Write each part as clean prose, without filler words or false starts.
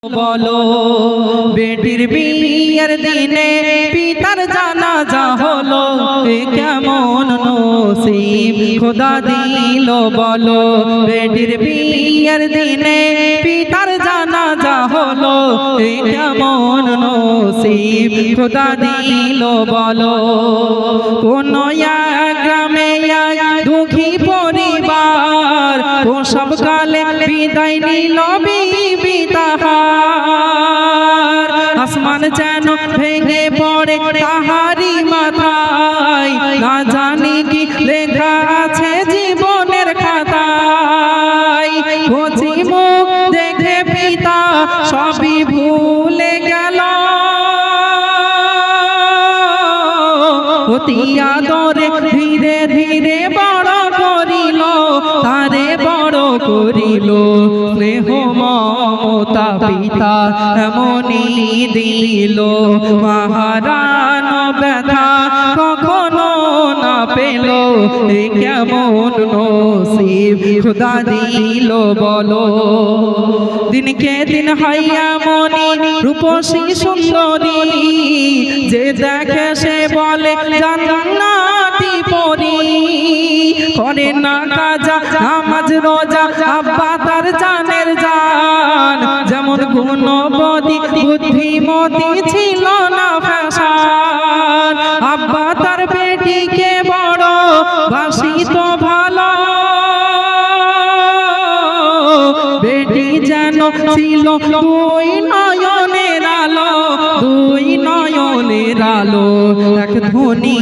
বলো বেটির বিয়ের দিনে পিতার জানাজা হলো, এ কেমন নসিব খোদা দিল বলো। বেটির বিয়ের দিনে পিতার জানাজা হলো, এ কেমন নসিব খোদা দিল বলো। কোন এক গ্রামে এক দুঃখী পরিবার প্রসব কালে বিদায় নিল বিবি তাহার। আসমান যেন ভেঙে পড়ে তাহারি মাথায়, না জানি কি লেখা আছে জীবনের খাতায়। কচি মুখ দেখে পিতা সবই ভুলে গেল, অতি আদরে ধীরে ধীরে বড় করিল, তারে বড় করিল। স্নেহ মমতা পিতা এমনি দিল, হারানো ব্যথা কখনো না পেল, এ কেমন নসিব খোদা দিল বলো। দিনকে দিন হাইয়া মনি রূপসী সুন্দরী, যে দেখে সে বলে জান্নাতি পরী। করে না কাজা নামাজ রোজা আব্বা তার জানের জান, যেমন গুণবতী বুদ্ধিমতী ছিল না ফ্যাশন। আব্বা তার বেটিকে বড় বাসিত ভালো, বেটি যেন ছিল দুই নয়নের আলো, দুই নয়নের আলো। এক ধনী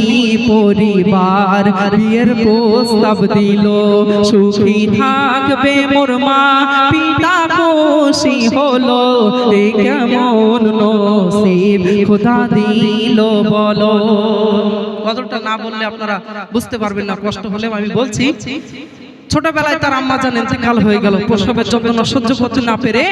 পরিবার বিয়ের প্রস্তাব দিল, সুখী থাকবে মোর মা পিতা খুশি হলো, এ কেমন নসিব খোদা দিল বলো। কতটা না বললে আপনারা বুঝতে পারবেন না, কষ্ট হলেও আমি বলছি। ছোটবেলায় তার আম্মা জান ইন্তেকাল হয়ে গেল, প্রসবের যন্ত্রণা সহ্য করতে না পেরে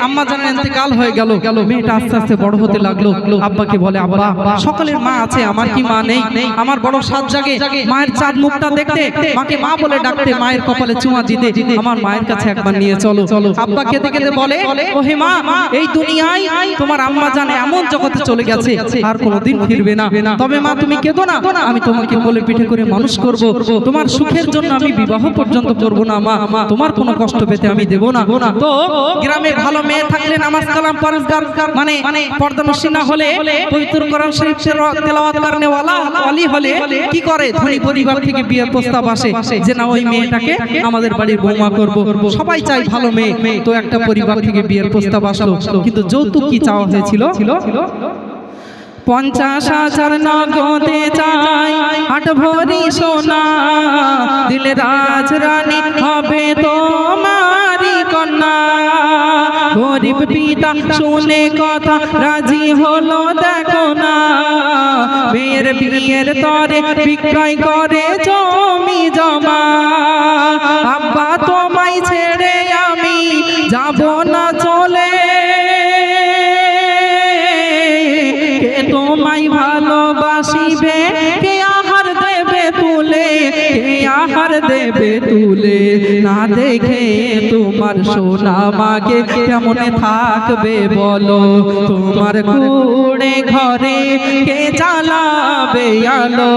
আম্মা জান ইন্তেকাল হয়ে গেল। মেয়েটা আস্তে আস্তে বড় হতে লাগলো। আব্বাকে বলে, আব্বা সকলের মা আছে, আমার কি মা নেই? আমার বড় সাত জাগে মায়ের চাঁদ মুখটা দেখতে, মাকে মা বলে ডাকতে, মায়ের কপালে চুমা দিতে, আমার মায়ের কাছে একবার নিয়ে চলো। আব্বা কেঁদে কেঁদে বলে, ও হে মা, এই দুনিয়ায় তোমার আম্মা জান এমন জগতে চলে গেছে আর কোনোদিন ফিরবে না। তবে মা তুমি কেঁদো না, আমি তোমাকে কোলে পিঠে করে মানুষ করব, তোমার সুখের জন্য আমি বিবাহ পর্যন্ত করবো না মা, তোমার কোনো কষ্ট পেতে আমি দেব না। তো গ্রামে ভালো মেয়ে থাকলে নামাজ কালাম পরহেজগার মানে পর্দানশী না হলে পবিত্র কোরআন শরীফের তেলাওয়াত করনে ওয়ালা ওয়ালি হলে কি করে, ধনী পরিবার থেকে বিয়ের প্রস্তাব আসে যে না ওই মেয়েটাকে আমাদের বাড়ির বৌমা করব। সবাই চাই ভালো মেয়ে, তো একটা পরিবার থেকে বিয়ের প্রস্তাব আসলো, কিন্তু যৌতুক কি চাওয়া হয়েছিল? 50,000 নগদে চাই, 8 ভরি সোনা, দিলে রাজরানী হবে তোমারি কন্যা। গরিব পিতা শুনে কথা রাজি হলো দেখো না, মেয়ের বিয়ের তরে বিক্রয় করে জমি জমা। আব্বা তোমায় ছেড়ে আমি যাব না চলে, কে তোমায় ভালোবাসিবে, কে আহার দেবে তুলে, কে আহার দেবে তুলে। না দেখে তোমার সোনা মাকে কেমনে থাকবে বলো, তোমার কুড়ে ঘরে কে জ্বালাবে আলো,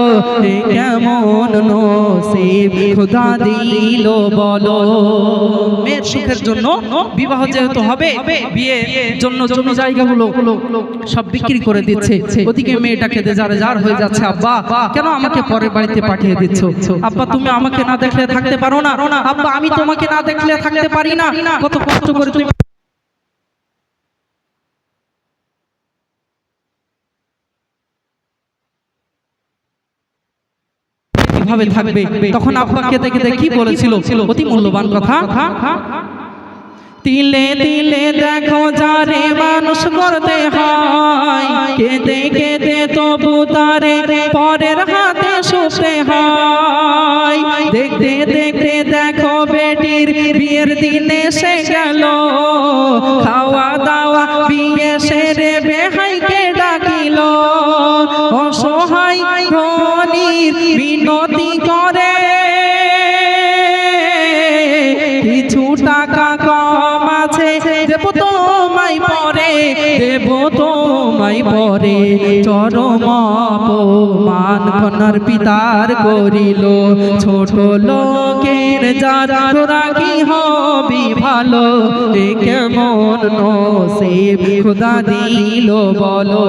এ কেমন নসিব খোদা দিল বলো। মেয়ের সুখের জন্য বিবাহ যেহেতু হবে, বিয়ের জন্য জমি জায়গাগুলো সব বিক্রি করে দিচ্ছে, ওদিকে মেয়েটা খেতে যার হয়ে যাচ্ছে, আব্বা কেন আমাকে পরের বাড়িতে পাঠিয়ে দিচ্ছ? আব্বা তুমি আমাকে না দেখলে থাকতে পারো না? আব্বা আমি তোমাকে না দেখলে থাকতে পারি না, কত কষ্ট করে তুমি কিভাবে থাকবে। তখন আব্বা কেঁদে কেঁদে কি বলেছিল, অতি মূল্যবান কথা। তিলে তিলে দেখো যারে মানুষ করতে হয়, কেঁদে কেঁদে তবু তারে পরের হাতে শুতে হয়। দেখতে দেখতে দেখো বেটির বিয়ের দিন এসে গেল, খাওয়া দাওয়া বিয়ে সেরে বেহাইকে ডাকিল, অসহায় ধনীর মিনতি করে, কিছু টাকা কম আছে দেব তোমায় পরে। পরে চরম অপমান কন্যার পিতার করিল ছোট লোকের যারা তোরা কি হবি ভালো এ কেমন নসিব খোদা দিল বলো।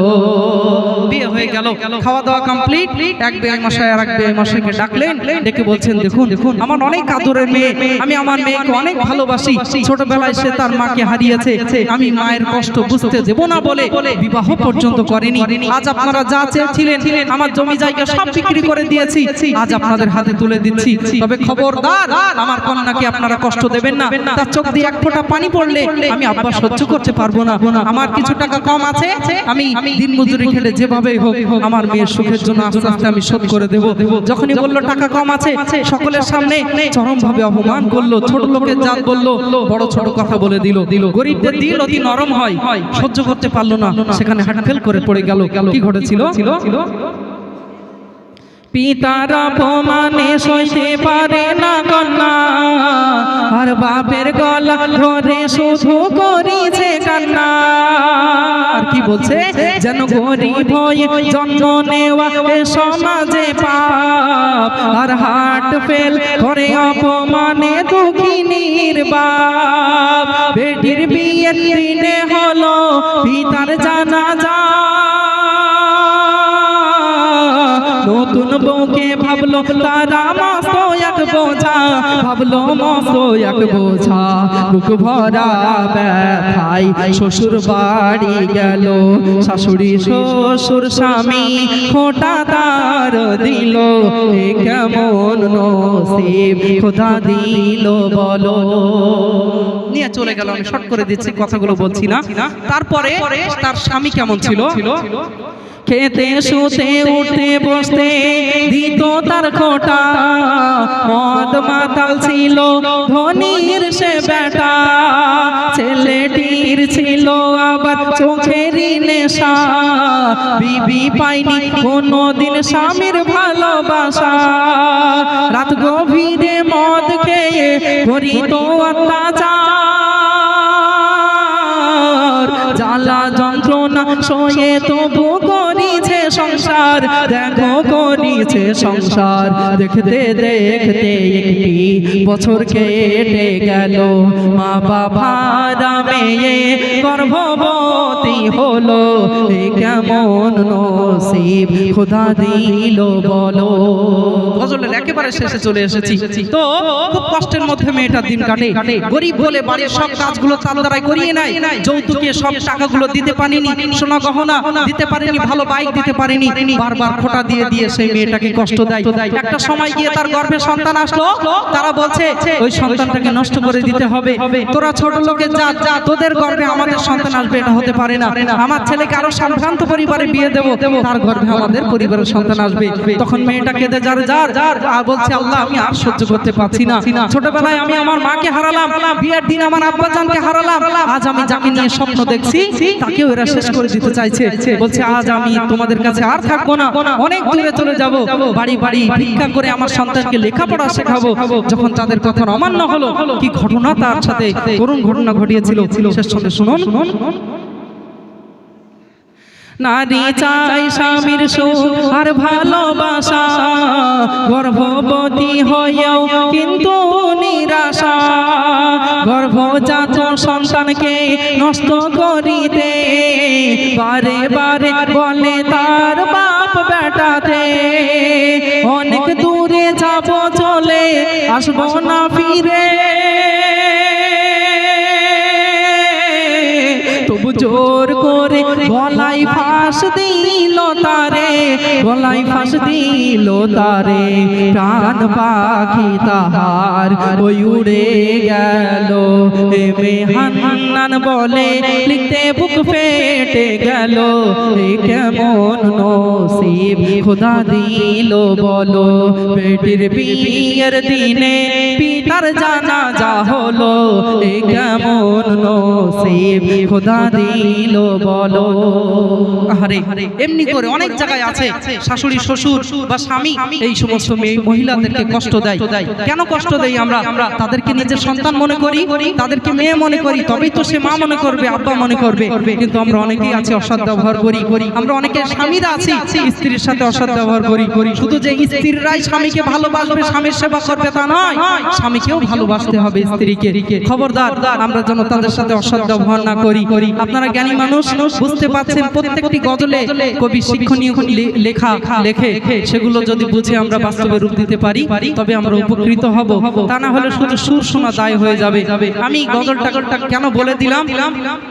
বিয়ে হয়ে গেল, খাওয়া দাওয়া কমপ্লিট। এক বেয়াই মশাই আর এক বেয়াই মশাইকে ডাকলেন, ডেকে বলছেন দেখুন দেখুন আমার অনেক আদরের মেয়ে, আমি আমার মেয়েকে অনেক ভালোবাসি, ছোটবেলায় সে তার মাকে হারিয়েছে, আমি মায়ের কষ্ট বুঝতে দেব না বলে বিবাহ পর্যন্ত করেনি। আজ আপনারা যা চেয়েছিলেন আমার জমি জায়গা সব বিক্রি করে দিয়েছি, আজ আপনাদের হাতে তুলে দিচ্ছি। তবে খবরদার আমার কন্যাকে আপনারা কষ্ট দেবেন না, তার চোখ দিয়ে এক ফোঁটা পানি পড়লে আমি আব্বা সহ্য করতে পারবো না। আমার কিছু টাকা কম আছে, আমি দিন মজুরি খেলে যেভাবেই হোক আমার মেয়ের সুখের জন্য আস্তে আস্তে আমি শোধ করে দেব। যখনই বললো টাকা কম আছে সকলের সামনে চরম ভাবে অপমান করলো, ছোট লোকের জাত বললো, বড় ছোট কথা বলে দিল। গরিবদের দিল অতি নরম হয়, সহ্য করতে পারলো না, সেখানে হাটফেল করে পড়ে গেল। কি ঘটেছিল? পিতার অপমানে সইতে পারে না কন্যা, আর বাপের গলা ধরে শুধু করিছে কান্না। আর কি বলছে? যেন গরিব হয়ে জন্ম নেওয়া এ সমাজে পাপ, আর হাট ফেল করে অপমানে দুঃখিনীর বাপ। বেটির বিয়ের দিনে হলো পিতার জানাজা, নতুন বউকে ভাবলো তারা মস্ত এক বোঝা, ভাবলো মস্ত এক বোঝা। বুক ভরা ব্যথায় শ্বশুর বাড়ি গেল, শাশুড়ি শ্বশুর স্বামী খোঁটা তার দিল, এ কেমন নসিব খোদা দিল বলো। নিয়ে চলে গেল। আমি শর্ট করে দিচ্ছি, কথাগুলো বলছি না। তারপরে তার স্বামী কেমন ছিল? খেতে শুতে উঠতে বসতে দিত তার খোটা, মদ মাতাল ছিল ধনির সে বেটা। ছেলেটির ছিল আবার চোখেরই নেশা, বিবি পাইনি কোনোদিন স্বামীর ভালোবাসা। রাত গভীরে মদ খেয়ে করিত অত্যাচার, জ্বালা যন্ত্রণা সয়ে তবু করিছে সংসার, দেখো করিছে সংসার। দেখতে দেখতে একটি বছর কেটে গেল, মা বাবারা মেয়ে গর্ভবতী হলো, এ কেমন নসিব খোদা দিল বলো। গজলের একেবারে শেষে চলে এসেছি। তো খুব কষ্টের মধ্যে মেয়েটার দিন কাটে। গরিব বলে বাড়ির সব কাজগুলো তার দ্বারাই করিয়ে নেয়, যৌতুকে সব টাকাগুলো দিতে পারেনি, সোনা গহনা দিতে পারেনি, ভালো বাইক দিতে পারেনি, বারবার খোটা দিয়ে দিয়ে সেই মেয়েটাকে কষ্ট দেয়। একটা সময় গিয়ে তার গর্ভে সন্তান আসলো, তারা বলছে ওই সন্তানটাকে নষ্ট করে দিতে হবে, তোরা ছোট লোকের জাত, তোদের গর্ভে আমাদের সন্তান আসবে এটা হতে পারে না, আমার ছেলেকে আরো সম্ভ্রান্ত পরিবারে বিয়ে দেবো, তার গর্ভে আমাদের পরিবারের সন্তান আসবে। তখন মেয়েটা কেঁদে যার আর বলছে আল্লাহ আমি আর সহ্য করতে পারছি না, ছোটবেলায় আমি আমার মাকে হারালাম, বিয়ের দিন আমার আব্বাজানকে হারালাম, আজ আমি যাকে নিয়ে স্বপ্ন দেখছি তাকেও এরা শেষ করে দিতে চাইছে। বলছে আজ আমি তোমাদের কাছে আর থাকবো না, অনেক দূরে চলে যাব, বাড়ি বাড়ি ভিক্ষা করে আমার সন্তানকে লেখাপড়া শেখাবো। যখন তাদের কথা অমান্য হলো, কি ঘটনা তার সাথে করুণ ঘটনা ঘটিয়েছিল, শেষ সঙ্গে শুনুন। নারী চাই স্বামীর সুখ আর ভালোবাসা, গর্ভবতী হয়েও কিন্তু নিরাশা, গর্ভজাত সন্তানকে নষ্ট করিতে বারে বারে বলে তার বাপ বেটাতে, অনেক দূরে যাব চলে আসবো না ফিরে, তবু জোর করে গলায় ফাঁস দিল তারে, গলায় ফাঁস দিল তারে, প্রাণ পাখি তাহার ওই উড়ে গেল। এমে হান্নান বলে লিখতে বুক ফেটে গেল, এ কেমন নসিব খোদা দিল বলো। বেটির বিয়ের দিনে পিতার জানাজা হলো, এ কেমন নসিব খোদা দিল বলো। আরে এমনি করে অনেক জায়গায় আছে আছে শাশুড়ি শ্বশুর বা স্বামী এই সমস্ত মহিলাদেরকে কষ্ট দেয়। কেন কষ্ট দেই আমরা? তাদেরকে নিজের সন্তান মনে করি, তাদেরকে মেয়ে মনে করি, তবেই তো সে মা মনে করবে, আব্বা মনে করবে। কিন্তু আমরা অনেকেই আছি অসৎ ব্যবহার করি। আমরা অনেকে স্বামীরা আছি স্ত্রীর সাথে অসৎ ব্যবহার করি। শুধু যে স্ত্রীরাই স্বামীকে ভালোবাসবে, স্বামীর সেবা করবে তা নয়, স্বামীকেও ভালোবাসতে হবে স্ত্রীকে। খবরদার আমরা যেন তাদের সাথে অসৎ ব্যবহার না করি। আপনারা জ্ঞানী মানুষ, বুঝতে পারছেন প্রত্যেকটি গজলে কবি শিক্ষণীয় লেখা লেখে, সেগুলো যদি বুঝে আমরা বাস্তবে রূপ দিতে পারি তবে আমরা উপকৃত হব। তা না হলে শুধু সুর শোনা দায় হয়ে যাবে। আমি গজলটা কেন বলে দিলাম,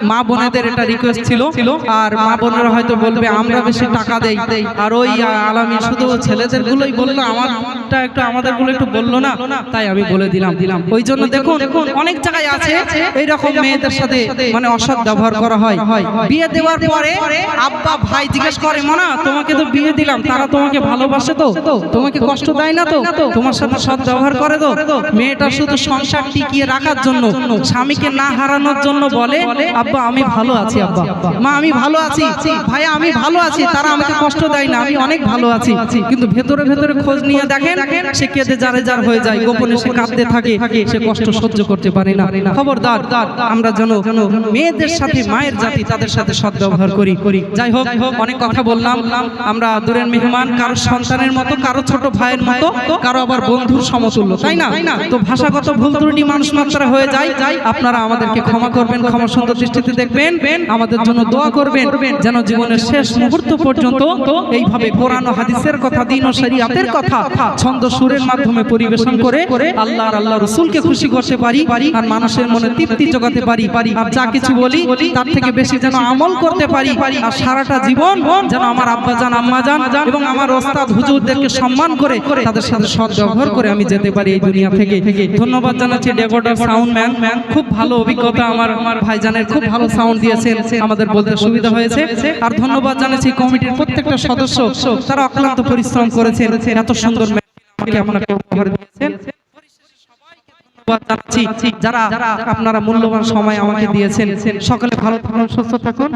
মা বোনেদের এটা রিকোয়েস্ট ছিল। আর মা বোনেরা হয়তো বলবে আমরা বেশি টাকা দেই, আর ওই আলামি শুধু ছেলেদের গুলোই বললো, আমারটা একটু আমাদের গুলো একটু বললো না, তাই আমি বলে দিলাম। ওই জন্য দেখুন অনেক জায়গায় আছে এইরকম মেয়েদের সাথে মানে অসৎ ব্যবহার করা হয়। বিয়ে দেওয়ার পরে আব্বা ভাই জিজ্ঞেস করে, মনা তোমাকে তো বিয়ে দিলাম, তারা তোমাকে ভালোবাসে তো, তোমাকে কষ্ট দেয় না তো, তোমার সাথে সৎ ব্যবহার করে তো? মেয়েটা শুধু সংসার টিকিয়ে রাখার জন্য, স্বামীকে না হারানোর জন্য বলে, আব্বা আমি ভালো আছি, আব্বা মা আমি ভালো আছি, ভাইয়া আমি ভালো আছি, তারা আমাকে কষ্ট দেয় না, আমি অনেক ভালো আছি। কিন্তু ভেতরে ভেতরে খোঁজ নিয়ে দেখেন সে কেঁদে জারে জার হয়ে যায়, গোপনে সে কাঁদতে থাকে, সে কষ্ট সহ্য করতে পারে না। খবরদার আমরা যেন মেয়েদের সাথে মায়ের জাতি তাদের সাথে সৎ ব্যবহার করি। যাই হোক অনেক কথা বললাম। আমরা দূরের মেহমান, কারো সন্তানের মতো, কারো ছোট ভাইয়ের মতো, কারো আবার বন্ধুর সমতুল্য, তাই না? তো ভাষাগত ভুল ত্রুটি মানুষ মাত্রা হয়ে যায়, আপনারা আমাদেরকে ক্ষমা করবেন, ক্ষমা সুন্দর দৃষ্টিতে দেখবেন, আমাদের জন্য দোয়া করবেন যেন জীবনের শেষ মুহূর্ত পর্যন্ত এইভাবে কোরআন ও হাদিসের কথা, দ্বীন ও শরীয়তের কথা ছন্দ সুরের মাধ্যমে পরিবেশন করে আল্লাহ আর আল্লাহ রাসূলকে খুশি করতে পারি, আর মানুষের মনে তৃপ্তি জোগাতে পারি। আর যা কিছু বলি তার থেকে বেশি যেন আমল করতে পারি, আর সারাটা জীবন যেন আমার আব্বা জান, আম্মা জান এবং আমার ওস্তাদ হুজুরদেরকে সম্মান করে তাদের সাথে সৎ ব্যবহার করে আমি যেতে পারি এই দুনিয়া থেকে। ধন্যবাদ জানাচ্ছি ডেকোডার সাউন্ড ম্যান, খুব ভালো অভিজ্ঞতা, আমার ভাইজানের খুব ভালো সাউন্ড দিয়েছেন, আমাদের বলতে সুবিধা হয়েছে। আর ধন্যবাদ জানাচ্ছি কমিটির প্রত্যেকটা সদস্য, তারা অক্লান্ত পরিশ্রম করেছেন, এত সুন্দর আমাকে আপনাকে উপহার দিয়েছেন। যারা আপনারা মূল্যবান সময় আমাকে দিয়েছেন, সকলে ভালো থাকুন, সুস্থ থাকুন।